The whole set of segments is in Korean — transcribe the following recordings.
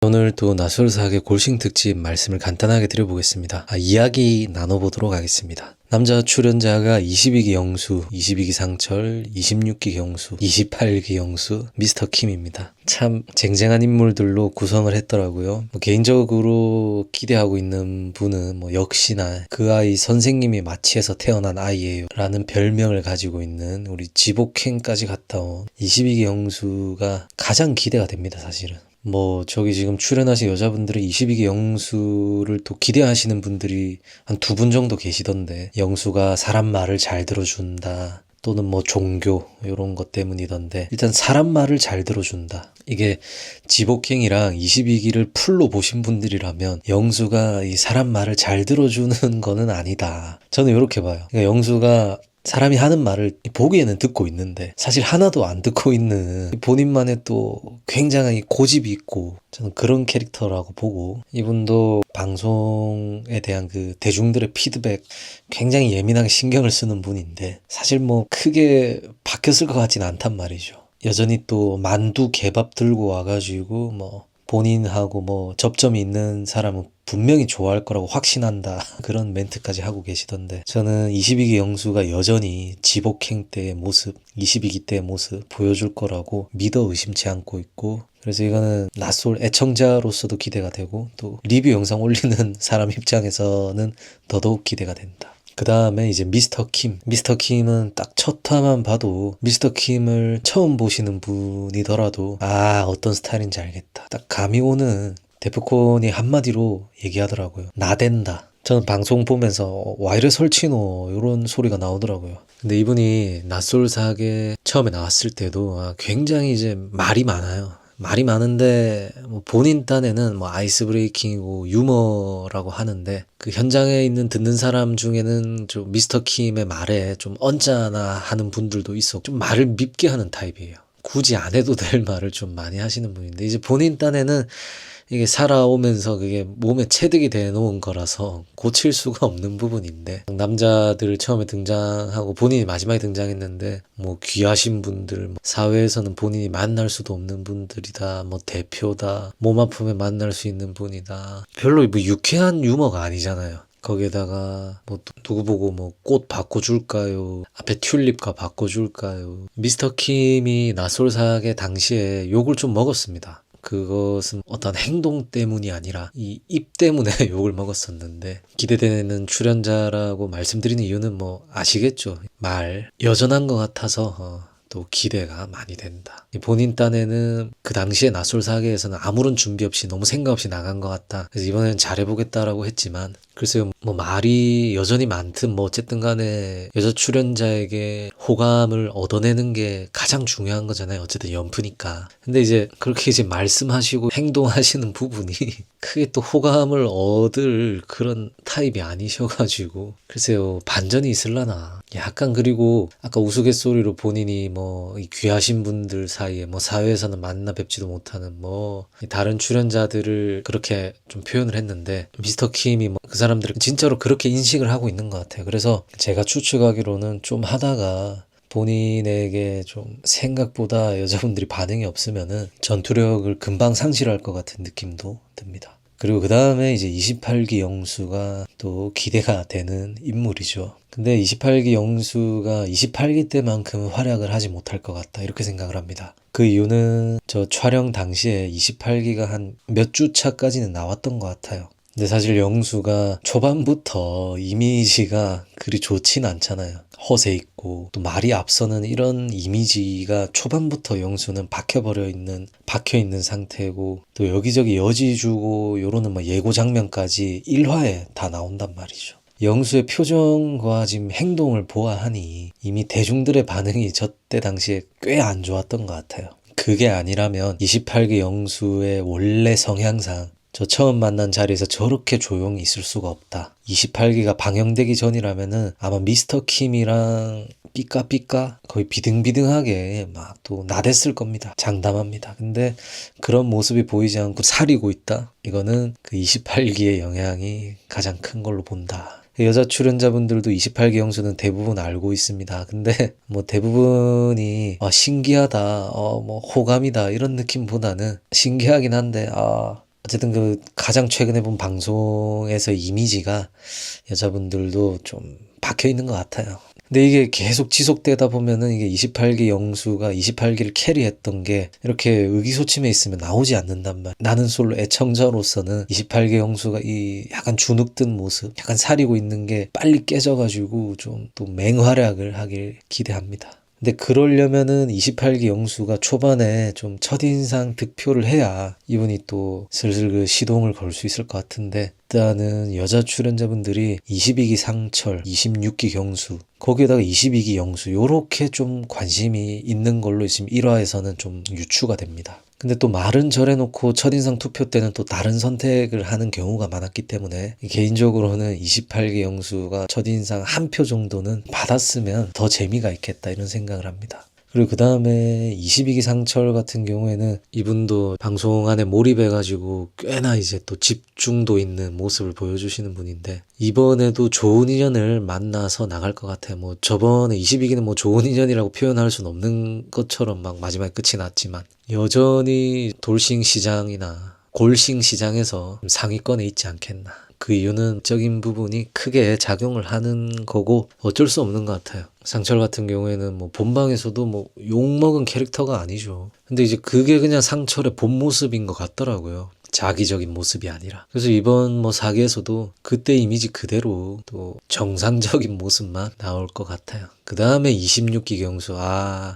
오늘 또 나솔사학의 골싱 특집 말씀을 간단하게 드려보겠습니다. 이야기 나눠보도록 하겠습니다. 남자 출연자가 22기 영수, 22기 상철, 26기 경수, 28기 영수, 미스터 킴입니다. 참 쟁쟁한 인물들로 구성을 했더라고요. 개인적으로 기대하고 있는 분은 역시나 그 아이 선생님이 마취해서 태어난 아이예요 라는 별명을 가지고 있는 우리 지복행까지 갔다 온 22기 영수가 가장 기대가 됩니다. 사실은. 저기 지금 출연하신 여자분들은 22기 영수를 또 기대하시는 분들이 한 2분 정도 계시던데, 영수가 사람 말을 잘 들어준다, 또는 종교 이런 것 때문이던데, 일단 사람 말을 잘 들어준다, 이게 지복행이랑 22기를 풀로 보신 분들이라면 영수가 이 사람 말을 잘 들어주는 거는 아니다, 저는 이렇게 봐요. 그러니까 영수가 사람이 하는 말을 보기에는 듣고 있는데 사실 하나도 안 듣고 있는, 본인만의 또 굉장히 고집이 있고, 저는 그런 캐릭터라고 보고, 이분도 방송에 대한 그 대중들의 피드백 굉장히 예민하게 신경을 쓰는 분인데, 사실 크게 바뀌었을 것 같진 않단 말이죠. 여전히 또 만두 개밥 들고 와가지고 본인하고 접점이 있는 사람은 분명히 좋아할 거라고 확신한다, 그런 멘트까지 하고 계시던데, 저는 22기 영수가 여전히 지복행 때의 모습, 22기 때의 모습 보여줄 거라고 믿어 의심치 않고 있고, 그래서 이거는 낯솔 애청자로서도 기대가 되고, 또 리뷰 영상 올리는 사람 입장에서는 더더욱 기대가 된다. 그 다음에 이제 미스터 킴. 미스터 킴은 딱 첫 화만 봐도, 미스터 킴을 처음 보시는 분이더라도 어떤 스타일인지 알겠다, 딱 감이 오는, 데프콘이 한마디로 얘기하더라고요. 나댄다. 저는 방송 보면서 와 이래 설치노 이런 소리가 나오더라고요. 근데 이분이 낯솔사학에 처음에 나왔을 때도 굉장히 이제 말이 많아요. 말이 많은데 본인 딴에는 아이스 브레이킹이고 유머라고 하는데, 그 현장에 있는 듣는 사람 중에는 좀 미스터 킴의 말에 좀 언짢아 하는 분들도 있어. 좀 말을 밉게 하는 타입이에요. 굳이 안 해도 될 말을 좀 많이 하시는 분인데, 이제 본인 딴에는 이게 살아오면서 그게 몸에 체득이 돼 놓은 거라서 고칠 수가 없는 부분인데, 남자들 처음에 등장하고 본인이 마지막에 등장했는데 귀하신 분들, 사회에서는 본인이 만날 수도 없는 분들이다, 대표다, 몸 아프면 만날 수 있는 분이다, 별로 유쾌한 유머가 아니잖아요. 거기에다가 누구 보고 꽃 바꿔줄까요, 앞에 튤립과 바꿔줄까요. 미스터 킴이 낯솔사학의 당시에 욕을 좀 먹었습니다. 그것은 어떤 행동 때문이 아니라 이 입 때문에 욕을 먹었었는데, 기대되는 출연자라고 말씀드리는 이유는 아시겠죠? 말 여전한 것 같아서 또 기대가 많이 된다. 본인 딴에는 그 당시에 낯솔사학에서는 아무런 준비 없이 너무 생각 없이 나간 것 같다, 그래서 이번에는 잘해보겠다라고 했지만, 글쎄요, 말이 여전히 많든 어쨌든 간에 여자 출연자에게 호감을 얻어내는 게 가장 중요한 거잖아요. 어쨌든 연프니까. 근데 이제 그렇게 이제 말씀하시고 행동하시는 부분이 크게 또 호감을 얻을 그런 타입이 아니셔가지고, 글쎄요, 반전이 있을라나. 약간, 그리고 아까 우스갯소리로 본인이 이 귀하신 분들 사이에 사회에서는 만나 뵙지도 못하는 다른 출연자들을 그렇게 좀 표현을 했는데, 미스터 킴이 그 사람들을 진짜로 그렇게 인식을 하고 있는 것 같아요. 그래서 제가 추측하기로는 좀 하다가 본인에게 좀 생각보다 여자분들이 반응이 없으면은 전투력을 금방 상실할 것 같은 느낌도 듭니다. 그리고 그 다음에 이제 28기 영수가 또 기대가 되는 인물이죠. 근데 28기 영수가 28기 때만큼 활약을 하지 못할 것 같다, 이렇게 생각을 합니다. 그 이유는 저 촬영 당시에 28기가 한 몇 주 차까지는 나왔던 것 같아요. 근데 사실 영수가 초반부터 이미지가 그리 좋진 않잖아요. 허세 있고 또 말이 앞서는 이런 이미지가 초반부터 영수는 박혀있는 상태고, 또 여기저기 여지 주고 요러는 예고 장면까지 1화에 다 나온단 말이죠. 영수의 표정과 지금 행동을 보아하니 이미 대중들의 반응이 저때 당시에 꽤 안 좋았던 것 같아요. 그게 아니라면 28기 영수의 원래 성향상 저 처음 만난 자리에서 저렇게 조용히 있을 수가 없다. 28기가 방영되기 전이라면은 아마 미스터 킴이랑 삐까삐까 거의 비등비등하게 또 나댔을 겁니다. 장담합니다. 근데 그런 모습이 보이지 않고 사리고 있다. 이거는 그 28기의 영향이 가장 큰 걸로 본다. 여자 출연자분들도 28기 영수는 대부분 알고 있습니다. 근데 대부분이 신기하다, 호감이다 이런 느낌보다는, 신기하긴 한데 어쨌든 그 가장 최근에 본 방송에서 이미지가 여자분들도 좀 박혀 있는 것 같아요. 근데 이게 계속 지속되다 보면은 이게 28기 영수가 28기를 캐리했던 게 이렇게 의기소침해 있으면 나오지 않는단 말. 나는 솔로 애청자로서는 28기 영수가 이 약간 주눅든 모습, 약간 사리고 있는 게 빨리 깨져가지고 좀 또 맹활약을 하길 기대합니다. 근데 그러려면은 28기 영수가 초반에 좀 첫인상 득표를 해야 이분이 또 슬슬 그 시동을 걸 수 있을 것 같은데, 일단은 여자 출연자분들이 22기 상철, 26기 경수, 거기에다가 22기 영수 요렇게 좀 관심이 있는 걸로 지금 1화에서는 좀 유추가 됩니다. 근데 또 말은 저래놓고 첫인상 투표 때는 또 다른 선택을 하는 경우가 많았기 때문에 개인적으로는 28기 영수가 첫인상 한 표 정도는 받았으면 더 재미가 있겠다 이런 생각을 합니다. 그리고 그 다음에 22기 상철 같은 경우에는 이분도 방송 안에 몰입해가지고 꽤나 이제 또 집중도 있는 모습을 보여주시는 분인데, 이번에도 좋은 인연을 만나서 나갈 것 같아요. 뭐 저번에 22기는 뭐 좋은 인연이라고 표현할 수는 없는 것처럼 막 마지막에 끝이 났지만, 여전히 돌싱 시장이나 골싱 시장에서 상위권에 있지 않겠나. 그 이유는 적인 부분이 크게 작용을 하는 거고 어쩔 수 없는 것 같아요. 상철 같은 경우에는 뭐 본방에서도 뭐 욕먹은 캐릭터가 아니죠. 근데 이제 그게 그냥 상철의 본 모습인 것 같더라고요. 자기적인 모습이 아니라. 그래서 이번 뭐 4기에서도 그때 이미지 그대로 또 정상적인 모습만 나올 것 같아요. 그 다음에 26기 경수,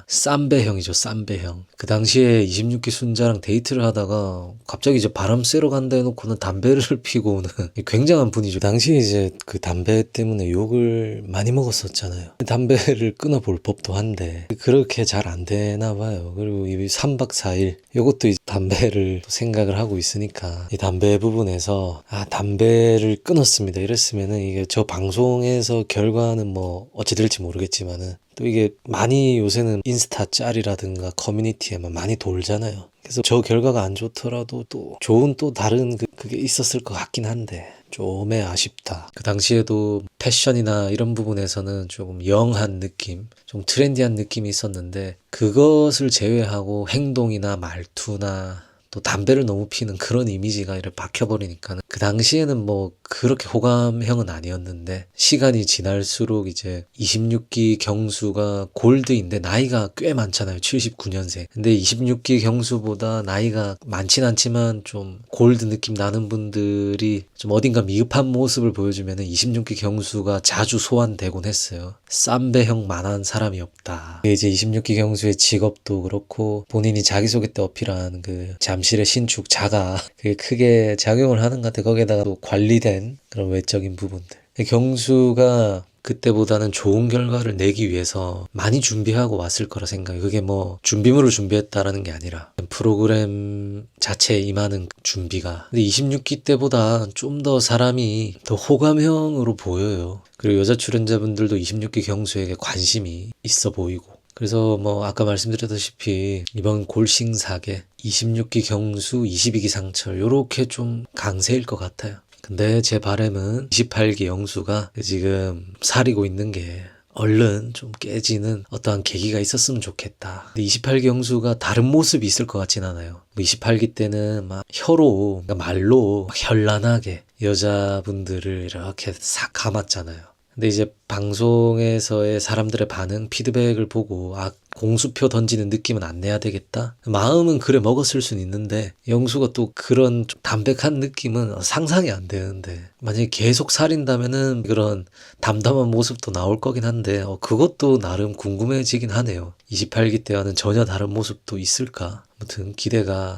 쌈배형이죠, 쌈배형. 그 당시에 26기 순자랑 데이트를 하다가 갑자기 이제 바람 쐬러 간다 해놓고는 담배를 피고 오는 굉장한 분이죠. 당시에 이제 그 담배 때문에 욕을 많이 먹었었잖아요. 담배를 끊어볼 법도 한데 그렇게 잘 안 되나 봐요. 그리고 이 3박 4일 요것도 이제 담배를 생각을 하고 있으니까 이 담배 부분에서 담배를 끊었습니다 이랬으면은 이게 저 방송에서 결과는 뭐 어찌 될지 모르겠지만은 또 이게 많이 요새는 인스타 짤이라든가 커뮤니티에만 많이 돌잖아요. 그래서 저 결과가 안 좋더라도 또 좋은 또 다른 그게 있었을 것 같긴 한데 좀 아쉽다. 그 당시에도 패션이나 이런 부분에서는 조금 영한 느낌, 좀 트렌디한 느낌이 있었는데 그것을 제외하고 행동이나 말투나 또 담배를 너무 피는 그런 이미지가 이렇게 박혀버리니까 그 당시에는 뭐 그렇게 호감형은 아니었는데 시간이 지날수록 이제 26기 경수가 골드인데 나이가 꽤 많잖아요. 79년생. 근데 26기 경수보다 나이가 많진 않지만 좀 골드 느낌 나는 분들이 좀 어딘가 미흡한 모습을 보여주면은 26기 경수가 자주 소환되곤 했어요. 쌈배형 만한 사람이 없다. 이제 26기 경수의 직업도 그렇고 본인이 자기소개 때 어필한 그 잠실의 신축 자가 그게 크게 작용을 하는 것 같아. 거기에다가 또 관리된 그런 외적인 부분들. 경수가 그때보다는 좋은 결과를 내기 위해서 많이 준비하고 왔을 거라 생각해요. 그게 뭐 준비물을 준비했다라는 게 아니라 프로그램 자체에 임하는 준비가. 근데 26기 때보다 좀 더 사람이 더 호감형으로 보여요. 그리고 여자 출연자분들도 26기 경수에게 관심이 있어 보이고. 그래서 뭐 아까 말씀드렸다시피 이번 골싱사계 26기 경수, 22기 상철 요렇게 좀 강세일 것 같아요. 근데 제 바람은 28기 영수가 지금 사리고 있는 게 얼른 좀 깨지는 어떠한 계기가 있었으면 좋겠다. 근데 28기 영수가 다른 모습이 있을 것 같진 않아요. 28기 때는 막 혀로, 그러니까 말로 현란하게 여자분들을 이렇게 싹 감았잖아요. 근데 이제 방송에서의 사람들의 반응, 피드백을 보고 공수표 던지는 느낌은 안 내야 되겠다. 마음은 그래 먹었을 수는 있는데 영수가 또 그런 좀 담백한 느낌은 상상이 안 되는데 만약에 계속 살인다면은 그런 담담한 모습도 나올 거긴 한데 그것도 나름 궁금해지긴 하네요. 28기 때와는 전혀 다른 모습도 있을까? 아무튼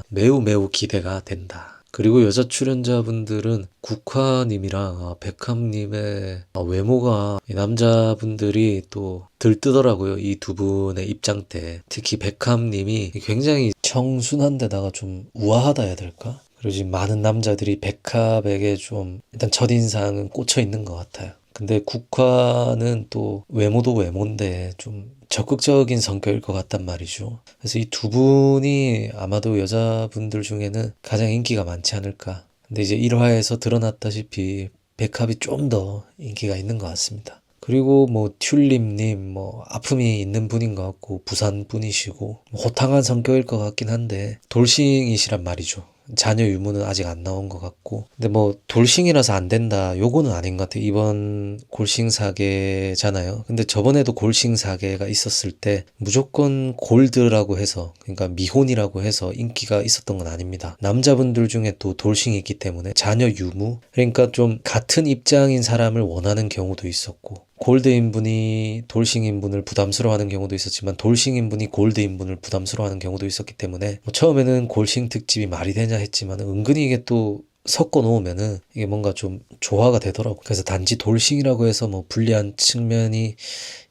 매우 기대가 된다. 그리고 여자 출연자분들은 국화님이랑 백합님의 외모가 남자분들이 또 들뜨더라고요. 이 두 분의 입장 때. 특히 백합님이 굉장히 청순한데다가 좀 우아하다 해야 될까? 그리고 지금 많은 남자들이 백합에게 좀 일단 첫인상은 꽂혀 있는 것 같아요. 근데 국화는 또 외모도 외모인데 좀 적극적인 성격일 것 같단 말이죠. 그래서 이 두 분이 아마도 여자분들 중에는 가장 인기가 많지 않을까. 근데 이제 1화에서 드러났다시피 백합이 좀 더 인기가 있는 것 같습니다. 그리고 뭐 튤립님 뭐 아픔이 있는 분인 것 같고 부산 분이시고 호탕한 성격일 것 같긴 한데 돌싱이시란 말이죠. 자녀 유무는 아직 안 나온 것 같고. 근데 뭐 돌싱이라서 안 된다 요거는 아닌 것 같아요. 이번 골싱 사계잖아요. 근데 저번에도 골싱 사계가 있었을 때 무조건 골드라고 해서, 그러니까 미혼이라고 해서 인기가 있었던 건 아닙니다. 남자분들 중에 또 돌싱이 있기 때문에 자녀 유무, 그러니까 좀 같은 입장인 사람을 원하는 경우도 있었고, 골드인분이 돌싱인분을 부담스러워하는 경우도 있었지만 돌싱인분이 골드인분을 부담스러워하는 경우도 있었기 때문에 뭐 처음에는 골싱 특집이 말이 되냐 했지만 은근히 이게 또 섞어 놓으면은 이게 뭔가 좀 조화가 되더라고. 그래서 단지 돌싱이라고 해서 뭐 불리한 측면이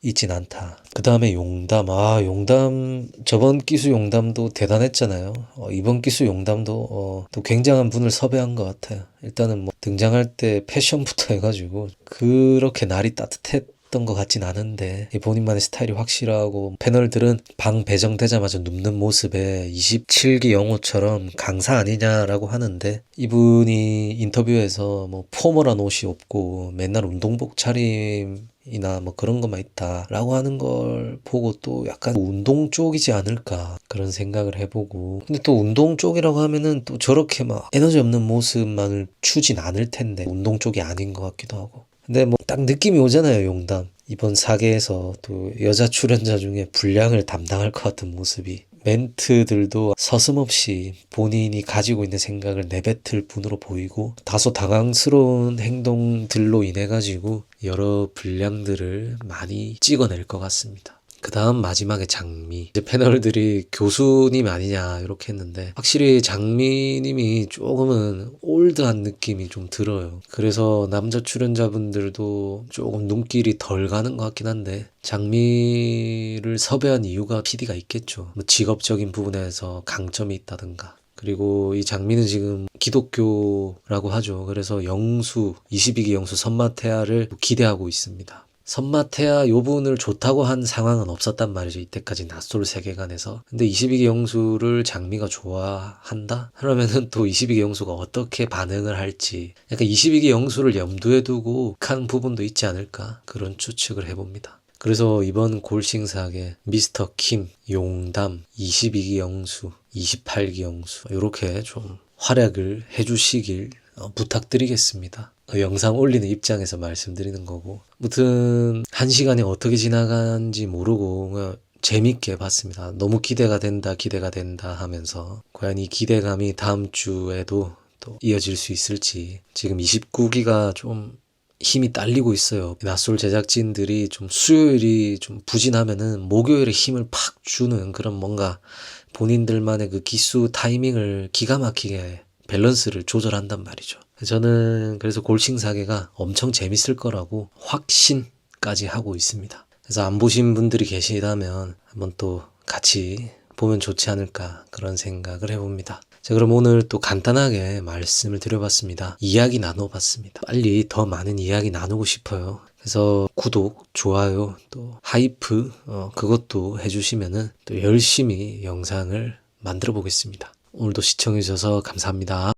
있진 않다. 그 다음에 용담. 용담, 저번 기수 용담도 대단했잖아요. 이번 기수 용담도 또 굉장한 분을 섭외한 것 같아요. 일단은 뭐 등장할 때 패션부터 해가지고 그렇게 날이 따뜻했던 것 같진 않은데 본인만의 스타일이 확실하고, 패널들은 방 배정되자마자 눕는 모습에 27기 영호처럼 강사 아니냐라고 하는데, 이분이 인터뷰에서 뭐 포멀한 옷이 없고 맨날 운동복 차림이나 뭐 그런 것만 있다라고 하는 걸 보고 또 약간 운동 쪽이지 않을까 그런 생각을 해보고, 근데 또 운동 쪽이라고 하면은 또 저렇게 막 에너지 없는 모습만을 추진 않을 텐데 운동 쪽이 아닌 것 같기도 하고. 근데 뭐 딱 느낌이 오잖아요, 용담. 이번 사계에서 또 여자 출연자 중에 분량을 담당할 것 같은 모습이. 멘트들도 서슴없이 본인이 가지고 있는 생각을 내뱉을 분으로 보이고, 다소 당황스러운 행동들로 인해 가지고 여러 분량들을 많이 찍어낼 것 같습니다. 그 다음 마지막에 장미. 이제 패널들이 교수님 아니냐 이렇게 했는데, 확실히 장미님이 조금은 올드한 느낌이 좀 들어요. 그래서 남자 출연자분들도 조금 눈길이 덜 가는 것 같긴 한데, 장미를 섭외한 이유가 PD가 있겠죠. 뭐 직업적인 부분에서 강점이 있다든가. 그리고 이 장미는 지금 기독교라고 하죠. 그래서 영수, 22기 영수 선마태아를 기대하고 있습니다. 선마태아 요 분을 좋다고 한 상황은 없었단 말이죠. 이때까지 낯솔 세계관에서. 근데 22기 영수를 장미가 좋아한다? 그러면은 또 22기 영수가 어떻게 반응을 할지, 약간 22기 영수를 염두에 두고 한 부분도 있지 않을까, 그런 추측을 해봅니다. 그래서 이번 골싱사계 미스터 킴, 용담, 22기 영수, 28기 영수 이렇게 좀 활약을 해주시길 부탁드리겠습니다. 영상 올리는 입장에서 말씀드리는 거고, 아무튼 1시간이 어떻게 지나간지 모르고 재밌게 봤습니다. 너무 기대가 된다 하면서, 과연 이 기대감이 다음 주에도 또 이어질 수 있을지. 지금 29기가 좀 힘이 딸리고 있어요. 낯솔 제작진들이 좀 수요일이 좀 부진하면은 목요일에 힘을 팍 주는 그런, 뭔가 본인들만의 그 기수 타이밍을 기가 막히게 밸런스를 조절한단 말이죠. 저는 그래서 골싱사계가 엄청 재밌을 거라고 확신까지 하고 있습니다. 그래서 안 보신 분들이 계시다면 한번 또 같이 보면 좋지 않을까, 그런 생각을 해봅니다. 자, 그럼 오늘 또 간단하게 말씀을 드려봤습니다. 이야기 나눠봤습니다. 빨리 더 많은 이야기 나누고 싶어요. 그래서 구독, 좋아요, 또 하이프 그것도 해주시면은 또 열심히 영상을 만들어 보겠습니다. 오늘도 시청해주셔서 감사합니다.